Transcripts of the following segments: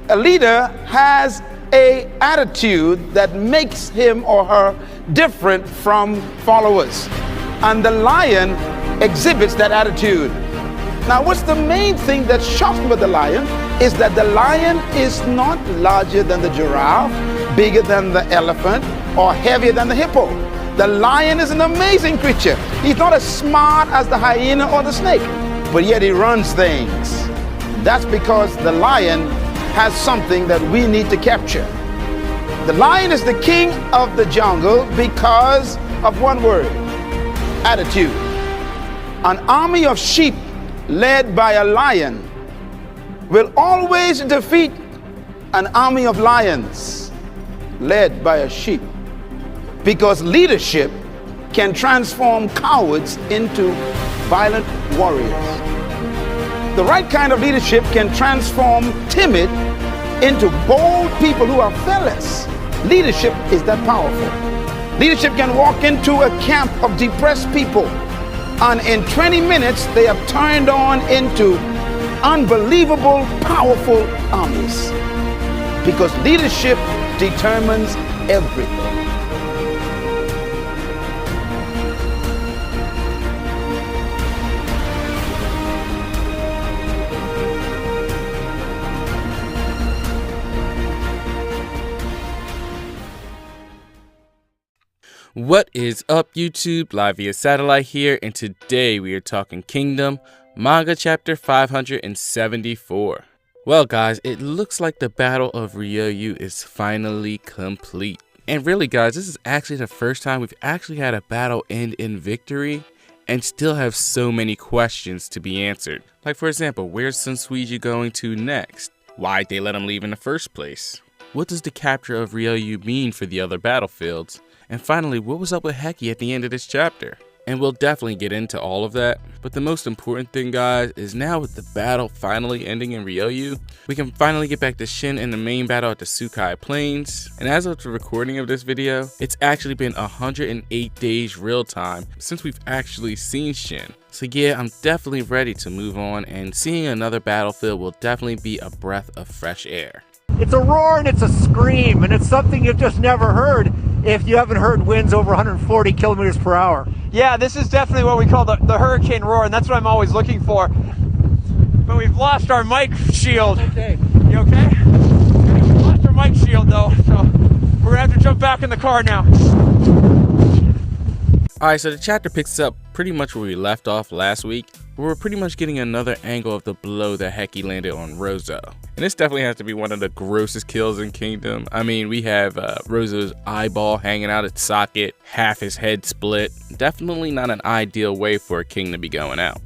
A leader has an attitude that makes him or her different from followers. And the lion exhibits that attitude. Now, what's the main thing that shocks me about the lion is that the lion is not larger than the giraffe, bigger than the elephant, or heavier than the hippo. The lion is an amazing creature. He's not as smart as the hyena or the snake, but yet he runs things. That's because the lion has something that we need to capture. The lion is the king of the jungle because of one word: attitude. An army of sheep led by a lion will always defeat an army of lions led by a sheep, because leadership can transform cowards into violent warriors. The right kind of leadership can transform timid into bold people who are fearless. Leadership is that powerful. Leadership can walk into a camp of depressed people, and in 20 minutes they have turned on into unbelievable, powerful armies. Because leadership determines everything. What is up, YouTube? Live via satellite here, and today we are talking Kingdom, Manga chapter 574. Well guys, it looks like the Battle of Ryoyu is finally complete. And really guys, this is actually the first time we've actually had a battle end in victory and still have so many questions to be answered. Like for example, where's Sunsuiji going to next? Why'd they let him leave in the first place? What does the capture of Ryoyu mean for the other battlefields? And finally, what was up with Heki at the end of this chapter? And we'll definitely get into all of that. But the most important thing, guys, is now with the battle finally ending in Ryoyu, we can finally get back to Shin in the main battle at the Tsukai Plains. And as of the recording of this video, it's actually been 108 days real time since we've actually seen Shin. So yeah, I'm definitely ready to move on, and seeing another battlefield will definitely be a breath of fresh air. It's a roar and it's a scream, and it's something you've just never heard if you haven't heard winds over 140 kilometers per hour. Yeah, this is definitely what we call the hurricane roar, and that's what I'm always looking for. But we've lost our mic shield. Okay. You okay? We've lost our mic shield though, so we're gonna have to jump back in the car now. Alright, so the chapter picks up pretty much where we left off last week. We're pretty much getting another angle of the blow that Heki landed on Rozo. And this definitely has to be one of the grossest kills in Kingdom. I mean, we have Rozo's eyeball hanging out its socket, half his head split. Definitely not an ideal way for a king to be going out.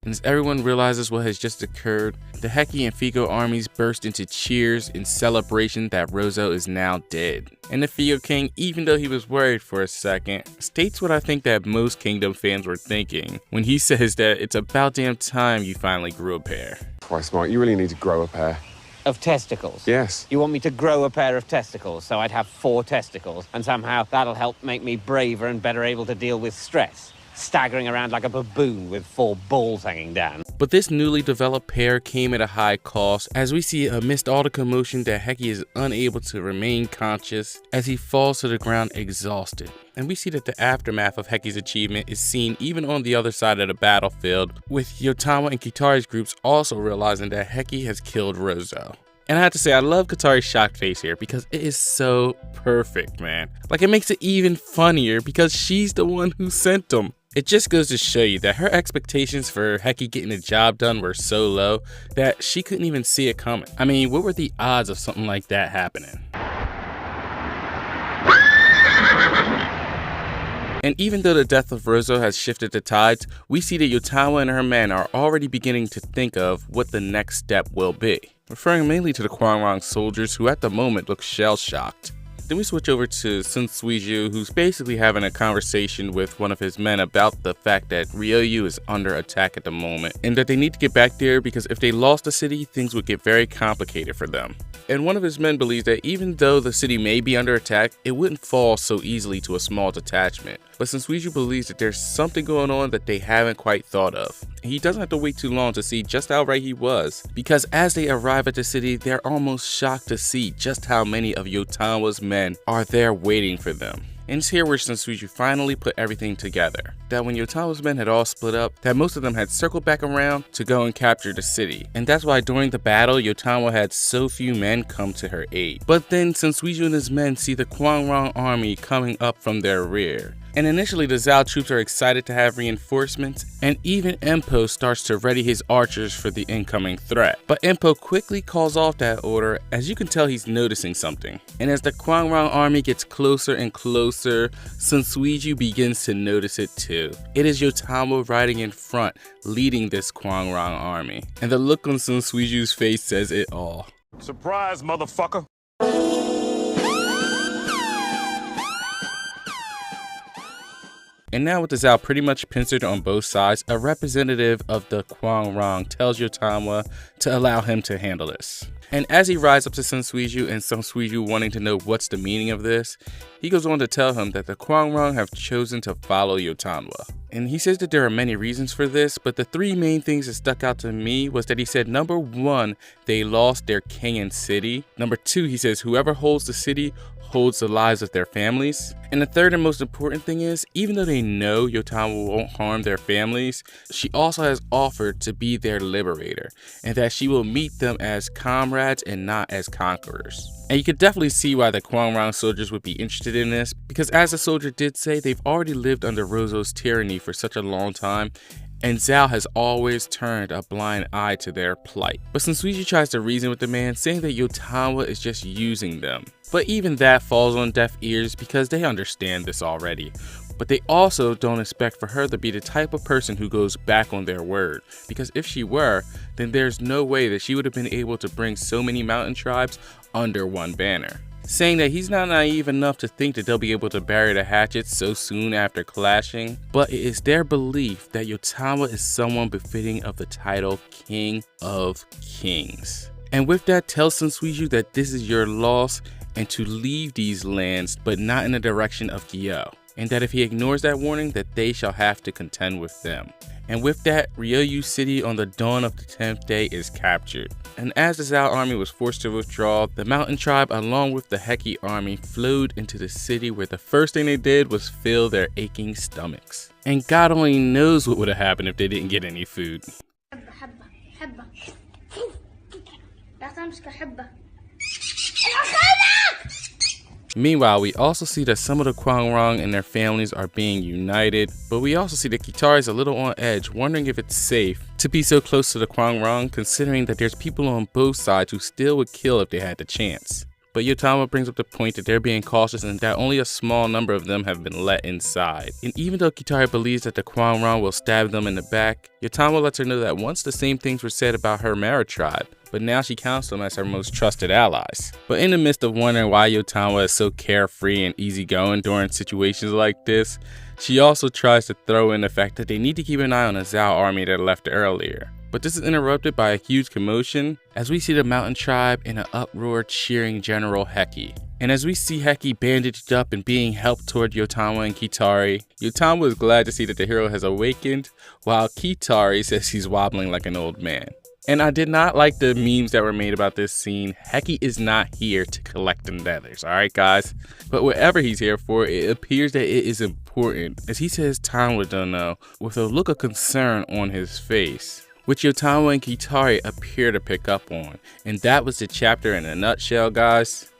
And as everyone realizes what has just occurred, the Heki and Figo armies burst into cheers in celebration that Rozo is now dead. And the Figo king, even though he was worried for a second, states what I think that most Kingdom fans were thinking when he says that it's about damn time you finally grew a pair. Quite smart. You really need to grow a pair. Of testicles? Yes. You want me to grow a pair of testicles so I'd have 4 testicles, and somehow that'll help make me braver and better able to deal with stress, staggering around like a baboon with 4 balls hanging down. But this newly developed pair came at a high cost, as we see amidst all the commotion that Heki is unable to remain conscious as he falls to the ground exhausted. And we see that the aftermath of Heki's achievement is seen even on the other side of the battlefield, with Yotanwa and Kitari's groups also realizing that Heki has killed Rozo. And I have to say, I love Kitari's shocked face here because it is so perfect, man. Like, it makes it even funnier because she's the one who sent him. It just goes to show you that her expectations for Heki getting the job done were so low that she couldn't even see it coming. I mean, what were the odds of something like that happening? And even though the death of Rozo has shifted the tides, we see that Yotanwa and her men are already beginning to think of what the next step will be, referring mainly to the Kwangrang soldiers who at the moment look shell-shocked. Then we switch over to Sun Suiju, who's basically having a conversation with one of his men about the fact that Ryoyu is under attack at the moment, and that they need to get back there because if they lost the city, things would get very complicated for them. And one of his men believes that even though the city may be under attack, it wouldn't fall so easily to a small detachment. But Sun Suiju believes that there's something going on that they haven't quite thought of. And he doesn't have to wait too long to see just how right he was, because as they arrive at the city, they're almost shocked to see just how many of Yotanwa's men are there waiting for them. And it's here where Sun Suiju finally put everything together. That when Yotanwa's men had all split up, that most of them had circled back around to go and capture the city. And that's why during the battle, Yotanwa had so few men come to her aid. But then Sun Suiju and his men see the Kwangrang army coming up from their rear. And initially the Zhao troops are excited to have reinforcements, and even Empo starts to ready his archers for the incoming threat. But Empo quickly calls off that order, as you can tell he's noticing something. And as the Kwangrang army gets closer and closer, Sun Suiju begins to notice it too. It is Yotanwa riding in front, leading this Kwangrang army. And the look on Sun Suiju's face says it all. Surprise, motherfucker. And now with the Zhao pretty much pincered on both sides, a representative of the Kwangrang tells Yotanwa to allow him to handle this. And as he rides up to Sun Suiju and Sun Suiju wanting to know what's the meaning of this, he goes on to tell him that the Kwangrang have chosen to follow Yotanwa. And he says that there are many reasons for this, but the three main things that stuck out to me was that he said, number one, they lost their king and city. Number two, he says whoever holds the city holds the lives of their families. And the third and most important thing is, even though they know Yotanwa won't harm their families, she also has offered to be their liberator, and that she will meet them as comrades and not as conquerors. And you could definitely see why the Kwangrang soldiers would be interested in this, because as the soldier did say, they've already lived under Rozo's tyranny for such a long time, and Zhao has always turned a blind eye to their plight. But Sun Suiju tries to reason with the man, saying that Yotanwa is just using them. But even that falls on deaf ears because they understand this already. But they also don't expect for her to be the type of person who goes back on their word, because if she were, then there's no way that she would have been able to bring so many mountain tribes under one banner. Saying that he's not naive enough to think that they'll be able to bury the hatchets so soon after clashing, but it is their belief that Yotanwa is someone befitting of the title King of Kings. And with that, tells Sun Suiju that this is your loss and to leave these lands, but not in the direction of Gyo. And that if he ignores that warning, that they shall have to contend with them. And with that, Ryoyu City on the dawn of the 10th day is captured. And as the Zhao army was forced to withdraw, the mountain tribe along with the Heki army flowed into the city, where the first thing they did was fill their aching stomachs. And God only knows what would have happened if they didn't get any food. Meanwhile, we also see that some of the Kwangrang and their families are being united, but we also see that Kitari is a little on edge, wondering if it's safe to be so close to the Kwangrang, considering that there's people on both sides who still would kill if they had the chance. But Yotanwa brings up the point that they're being cautious and that only a small number of them have been let inside. And even though Kitari believes that the Kwangrang will stab them in the back, Yotanwa lets her know that once the same things were said about her Mara tribe, but now she counts them as her most trusted allies. But in the midst of wondering why Yotanwa is so carefree and easygoing during situations like this, she also tries to throw in the fact that they need to keep an eye on the Zhao army that left earlier. But this is interrupted by a huge commotion as we see the mountain tribe in an uproar cheering General Heki. And as we see Heki bandaged up and being helped toward Yotanwa and Kitari, Yotanwa is glad to see that the hero has awakened, while Kitari says he's wobbling like an old man. And I did not like the memes that were made about this scene. Heki is not here to collect endeavors, alright guys? But whatever he's here for, it appears that it is important, as he says Tanwa don't know, with a look of concern on his face, which Yotanwa and Kitari appear to pick up on. And that was the chapter in a nutshell, guys.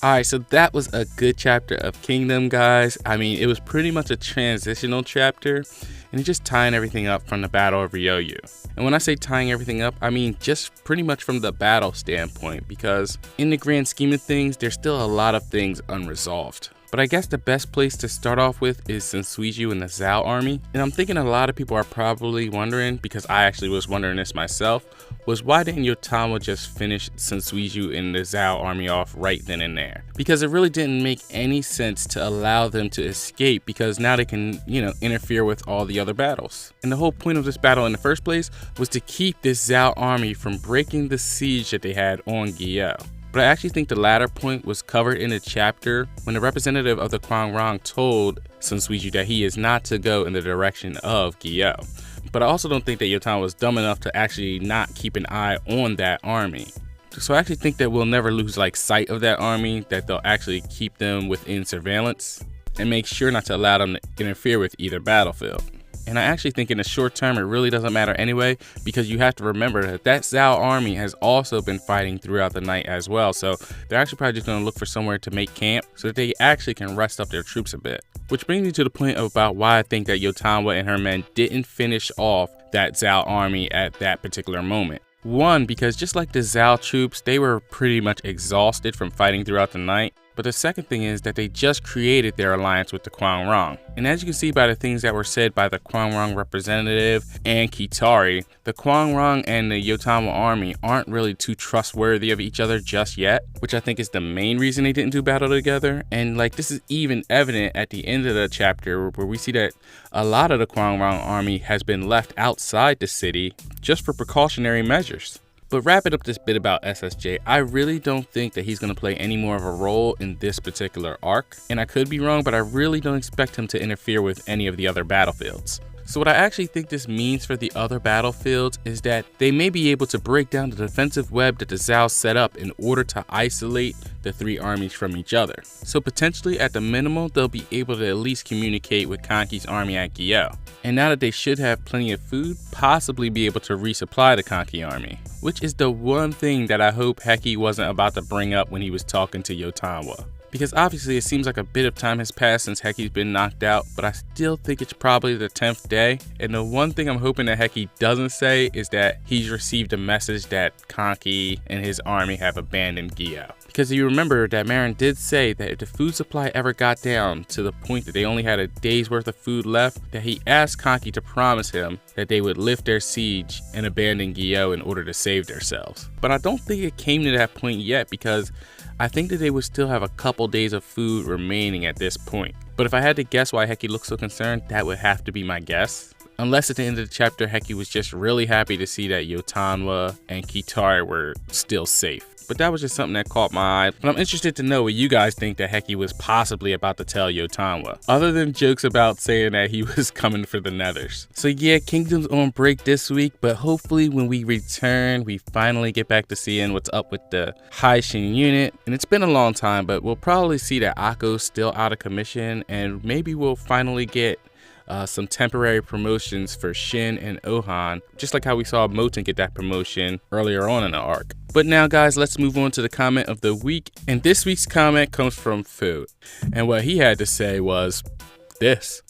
Alright, so that was a good chapter of Kingdom, guys. I mean, it was pretty much a transitional chapter, and it's just tying everything up from the Battle of Ryoyu. And when I say tying everything up, I mean just pretty much from the battle standpoint, because in the grand scheme of things, there's still a lot of things unresolved. But I guess the best place to start off with is Sensuiju and the Zhao army. And I'm thinking a lot of people are probably wondering, because I actually was wondering this myself, was why didn't Yotanwa just finish Sensuiju and the Zhao army off right then and there? Because it really didn't make any sense to allow them to escape, because now they can, interfere with all the other battles. And the whole point of this battle in the first place was to keep this Zhao army from breaking the siege that they had on Gyeo. But I actually think the latter point was covered in a chapter when the representative of the Kwangrang told Sensuiju that he is not to go in the direction of Gyeo. But I also don't think that Yotanwa was dumb enough to actually not keep an eye on that army. So I actually think that we'll never lose sight of that army, that they'll actually keep them within surveillance and make sure not to allow them to interfere with either battlefield. And I actually think in the short term it really doesn't matter anyway, because you have to remember that Zhao army has also been fighting throughout the night as well. So they're actually probably just going to look for somewhere to make camp so that they actually can rest up their troops a bit. Which brings me to the point about why I think that Yotanwa and her men didn't finish off that Zhao army at that particular moment. One, because just like the Zhao troops, they were pretty much exhausted from fighting throughout the night. But the second thing is that they just created their alliance with the Kwangrang. And as you can see by the things that were said by the Kwangrang representative and Kitari, the Kwangrang and the Yotanwa army aren't really too trustworthy of each other just yet, which I think is the main reason they didn't do battle together. And this is even evident at the end of the chapter, where we see that a lot of the Kwangrang army has been left outside the city just for precautionary measures. But wrapping up this bit about SSJ, I really don't think that he's going to play any more of a role in this particular arc. And I could be wrong, but I really don't expect him to interfere with any of the other battlefields. So what I actually think this means for the other battlefields is that they may be able to break down the defensive web that the Zhao set up in order to isolate the three armies from each other. So potentially at the minimum, they'll be able to at least communicate with Kanki's army at Gyeo. And now that they should have plenty of food, possibly be able to resupply the Kanki army. Which is the one thing that I hope Heki wasn't about to bring up when he was talking to Yotanwa. Because obviously it seems like a bit of time has passed since Heki's been knocked out, but I still think it's probably the 10th day. And the one thing I'm hoping that Heki doesn't say is that he's received a message that Kanki and his army have abandoned Gyeo. Because you remember that Marin did say that if the food supply ever got down to the point that they only had a day's worth of food left, that he asked Kanki to promise him that they would lift their siege and abandon Gyeo in order to save themselves. But I don't think it came to that point yet, because I think that they would still have a couple days of food remaining at this point. But if I had to guess why Heki looks so concerned, that would have to be my guess. Unless at the end of the chapter, Heki was just really happy to see that Yotanwa and Kitari were still safe. But that was just something that caught my eye. But I'm interested to know what you guys think that Heki was possibly about to tell Yotanwa, other than jokes about saying that he was coming for the nethers. So yeah, Kingdom's on break this week, but hopefully when we return, we finally get back to seeing what's up with the Haishin unit. And it's been a long time, but we'll probably see that Akko's still out of commission, and maybe we'll finally get some temporary promotions for Shin and Ohan, just like how we saw Moten get that promotion earlier on in the arc. But now guys, let's move on to the comment of the week. And this week's comment comes from Fu. And what he had to say was this.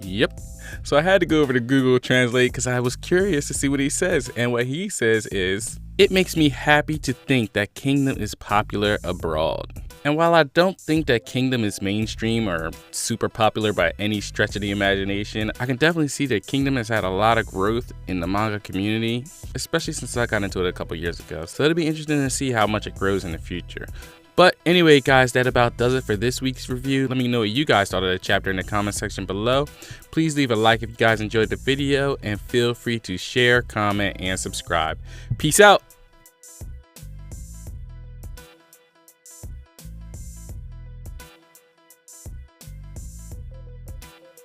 Yep. So I had to go over to Google Translate because I was curious to see what he says. And what he says is, "It makes me happy to think that Kingdom is popular abroad." And while I don't think that Kingdom is mainstream or super popular by any stretch of the imagination, I can definitely see that Kingdom has had a lot of growth in the manga community, especially since I got into it a couple years ago. So it'll be interesting to see how much it grows in the future. But anyway, guys, that about does it for this week's review. Let me know what you guys thought of the chapter in the comment section below. Please leave a like if you guys enjoyed the video, and feel free to share, comment, and subscribe. Peace out.